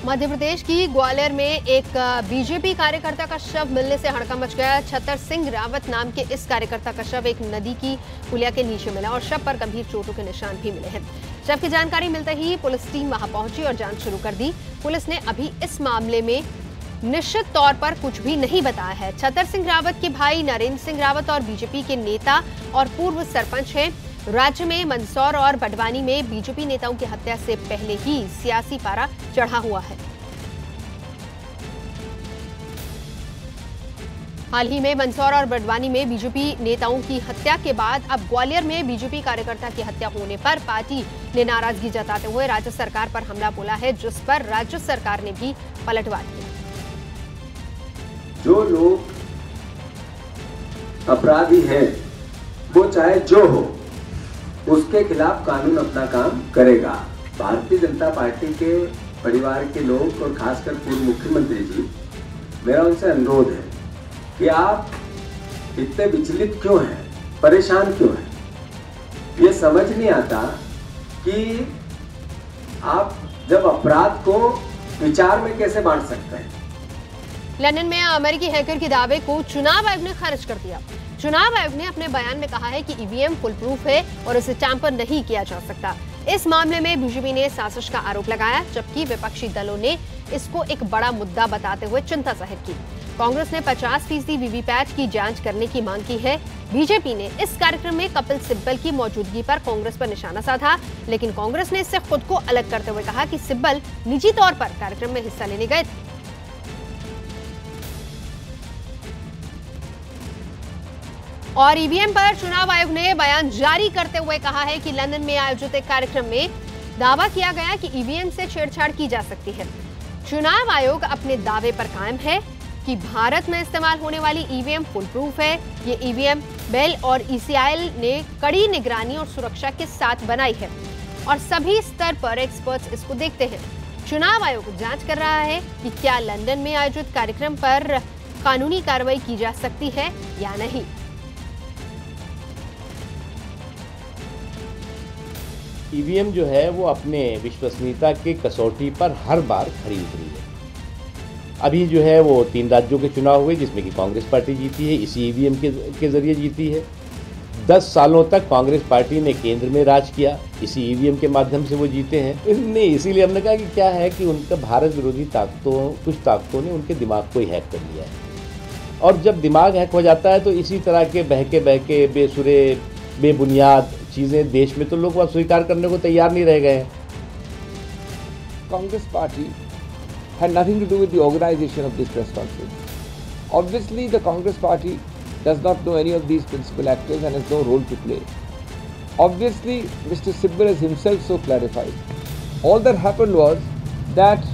मध्य प्रदेश की ग्वालियर में एक बीजेपी कार्यकर्ता का शव मिलने से हड़कंप मच गया। छतर सिंह रावत नाम के इस कार्यकर्ता का शव एक नदी की पुलिया के नीचे मिला और शव पर गंभीर चोटों के निशान भी मिले हैं। शव की जानकारी मिलते ही पुलिस टीम वहां पहुंची और जांच शुरू कर दी। पुलिस ने अभी इस मामले में निश्चित तौर पर कुछ भी नहीं बताया है। छतर सिंह रावत के भाई नरेंद्र सिंह रावत और बीजेपी के नेता और पूर्व सरपंच हैं। राज्य में मंदसौर और बड़वानी में बीजेपी नेताओं की हत्या से पहले ही सियासी पारा चढ़ा हुआ है। हाल ही में मंदसौर और बड़वानी में बीजेपी नेताओं की हत्या के बाद अब ग्वालियर में बीजेपी कार्यकर्ता की हत्या होने पर पार्टी ने नाराजगी जताते हुए राज्य सरकार पर हमला बोला है, जिस पर राज्य सरकार ने भी पलटवार किया। जो लोग अपराधी हैं, वो चाहे जो हो, उसके खिलाफ कानून अपना काम करेगा। भारतीय जनता पार्टी के परिवार के लोग और खासकर पूर्व मुख्यमंत्री जी, मेरा उनसे अनुरोध है कि आप इतने विचलित क्यों हैं, परेशान क्यों हैं। ये समझ नहीं आता कि आप जब अपराध को विचार में कैसे बांट सकते हैं। लंदन में अमेरिकी हैकर के दावे को चुनाव आयोग ने खारिज कर दिया। चुनाव आयोग ने अपने बयान में कहा है कि ईवीएम फुल प्रूफ है और इसे टैंपर नहीं किया जा सकता। इस मामले में बीजेपी ने साजिश का आरोप लगाया, जबकि विपक्षी दलों ने इसको एक बड़ा मुद्दा बताते हुए चिंता जाहिर की। कांग्रेस ने 50% वीवीपैट की जांच करने की मांग की है। बीजेपी ने इस कार्यक्रम में कपिल सिब्बल की मौजूदगी पर कांग्रेस पर निशाना साधा, लेकिन कांग्रेस ने इससे खुद को अलग करते हुए कहा कि सिब्बल निजी तौर पर कार्यक्रम में हिस्सा लेने गए थे। और ईवीएम पर चुनाव आयोग ने बयान जारी करते हुए कहा है कि लंदन में आयोजित एक कार्यक्रम में दावा किया गया कि ईवीएम से छेड़छाड़ की जा सकती है। चुनाव आयोग अपने दावे पर कायम है कि भारत में इस्तेमाल होने वाली ईवीएम फुल प्रूफ है। ये ईवीएम बेल और ईसीआईएल ने कड़ी निगरानी और सुरक्षा के साथ बनाई है और सभी स्तर पर एक्सपर्ट्स इसको देखते हैं। चुनाव आयोग जांच कर रहा है कि क्या लंदन में आयोजित कार्यक्रम पर कानूनी कार्रवाई की जा सकती है या नहीं। ईवीएम जो है वो अपने विश्वसनीयता के कसौटी पर हर बार खरी उतरी है। अभी जो है वो 3 राज्यों के चुनाव हुए जिसमें कि कांग्रेस पार्टी जीती है, इसी ईवीएम के जरिए जीती है। 10 सालों तक कांग्रेस पार्टी ने केंद्र में राज किया, इसी ईवीएम के माध्यम से वो जीते हैं। इसीलिए हमने कहा कि क्या है कि उनका भारत विरोधी कुछ ताकतों ने उनके दिमाग को ही हैक कर लिया है। और जब दिमाग हैक हो जाता है तो इसी तरह के बहके बेसुरे बेबुनियाद चीजें देश में तो लोग अब स्वीकार करने को तैयार नहीं रह गए हैं। Congress party had nothing to do with the organization of this press conference. Obviously, the Congress party does not know any of these principal actors and has no role to play. Obviously, Mr. Sibbal has himself so clarified. All that happened was that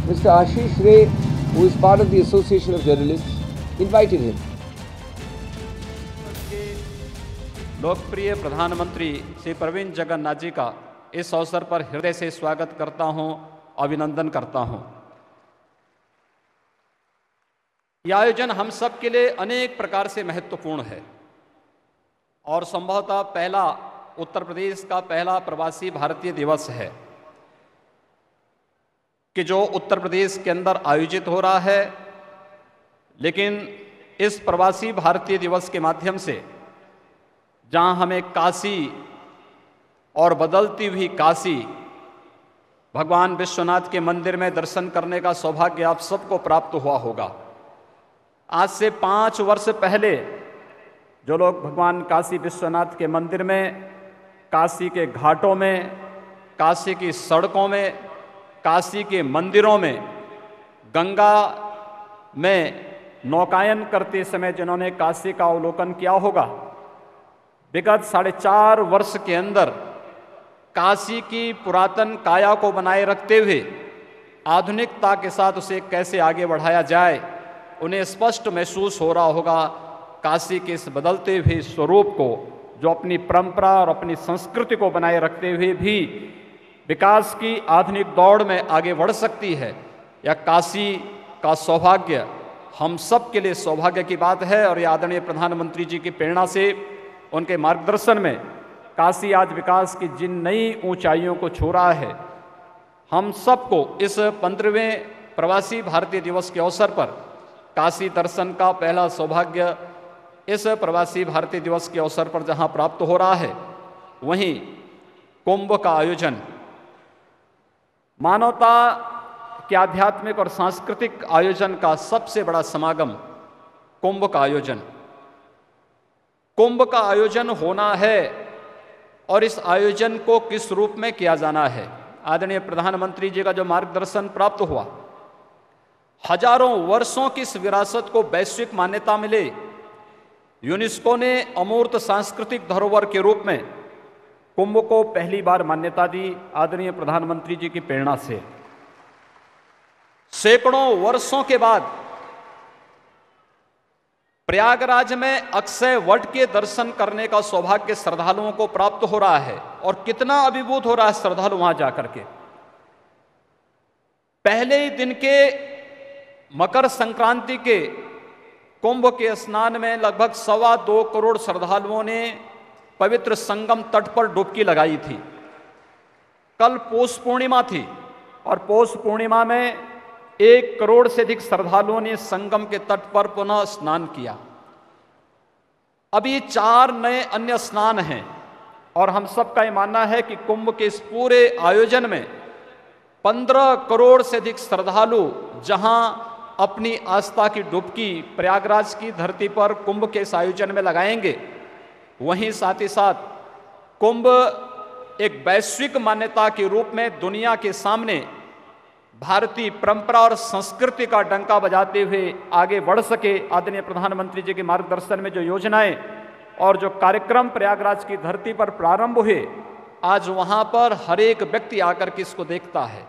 Mr. Ashish Ray, who is part of the Association of Journalists, invited him. लोकप्रिय प्रधानमंत्री श्री प्रवीण जगन्नाथ जी का इस अवसर पर हृदय से स्वागत करता हूं, अभिनंदन करता हूं। यह आयोजन हम सब के लिए अनेक प्रकार से महत्वपूर्ण है और संभवतः पहला उत्तर प्रदेश का पहला प्रवासी भारतीय दिवस है कि जो उत्तर प्रदेश के अंदर आयोजित हो रहा है। लेकिन इस प्रवासी भारतीय दिवस के माध्यम से जहां हमें काशी और बदलती हुई काशी भगवान विश्वनाथ के मंदिर में दर्शन करने का सौभाग्य आप सबको प्राप्त हुआ होगा। आज से 5 वर्ष पहले जो लोग भगवान काशी विश्वनाथ के मंदिर में, काशी के घाटों में, काशी की सड़कों में, काशी के मंदिरों में, गंगा में नौकायन करते समय जिन्होंने काशी का अवलोकन किया होगा, विगत 4.5 वर्ष के अंदर काशी की पुरातन काया को बनाए रखते हुए आधुनिकता के साथ उसे कैसे आगे बढ़ाया जाए, उन्हें स्पष्ट महसूस हो रहा होगा काशी के इस बदलते हुए स्वरूप को, जो अपनी परंपरा और अपनी संस्कृति को बनाए रखते हुए भी विकास की आधुनिक दौड़ में आगे बढ़ सकती है। यह काशी का सौभाग्य हम सब के लिए सौभाग्य की बात है और यह आदरणीय प्रधानमंत्री जी की प्रेरणा से, उनके मार्गदर्शन में काशी आज विकास की जिन नई ऊंचाइयों को छू रहा है, हम सबको इस 15वें प्रवासी भारतीय दिवस के अवसर पर काशी दर्शन का पहला सौभाग्य इस प्रवासी भारतीय दिवस के अवसर पर जहां प्राप्त हो रहा है, वहीं कुंभ का आयोजन मानवता के आध्यात्मिक और सांस्कृतिक आयोजन का सबसे बड़ा समागम कुंभ का आयोजन। कुंभ का आयोजन होना है और इस आयोजन को किस रूप में किया जाना है, आदरणीय प्रधानमंत्री जी का जो मार्गदर्शन प्राप्त हुआ, हजारों वर्षों की इस विरासत को वैश्विक मान्यता मिले, यूनेस्को ने अमूर्त सांस्कृतिक धरोहर के रूप में कुंभ को पहली बार मान्यता दी, आदरणीय प्रधानमंत्री जी की प्रेरणा से। सैकड़ों वर्षों के बाद प्रयागराज में अक्षय वट के दर्शन करने का सौभाग्य श्रद्धालुओं को प्राप्त हो रहा है और कितना अभिभूत हो रहा है श्रद्धालु वहां जाकर के। पहले ही दिन के मकर संक्रांति के कुंभ के स्नान में लगभग 2.25 करोड़ श्रद्धालुओं ने पवित्र संगम तट पर डुबकी लगाई थी। कल पौष पूर्णिमा थी और पौष पूर्णिमा में 1 करोड़ से अधिक श्रद्धालुओं ने संगम के तट पर पुनः स्नान किया। अभी 4 नए अन्य स्नान हैं और हम सबका ये मानना है कि कुंभ के इस पूरे आयोजन में 15 करोड़ से अधिक श्रद्धालु जहां अपनी आस्था की डुबकी प्रयागराज की धरती पर कुंभ के इस आयोजन में लगाएंगे, वहीं साथ ही साथ कुंभ एक वैश्विक मान्यता के रूप में दुनिया के सामने भारतीय परंपरा और संस्कृति का डंका बजाते हुए आगे बढ़ सके। आदरणीय प्रधानमंत्री जी के मार्गदर्शन में जो योजनाएं और जो कार्यक्रम प्रयागराज की धरती पर प्रारंभ हुए, आज वहां पर हर एक व्यक्ति आकर के इसको देखता है।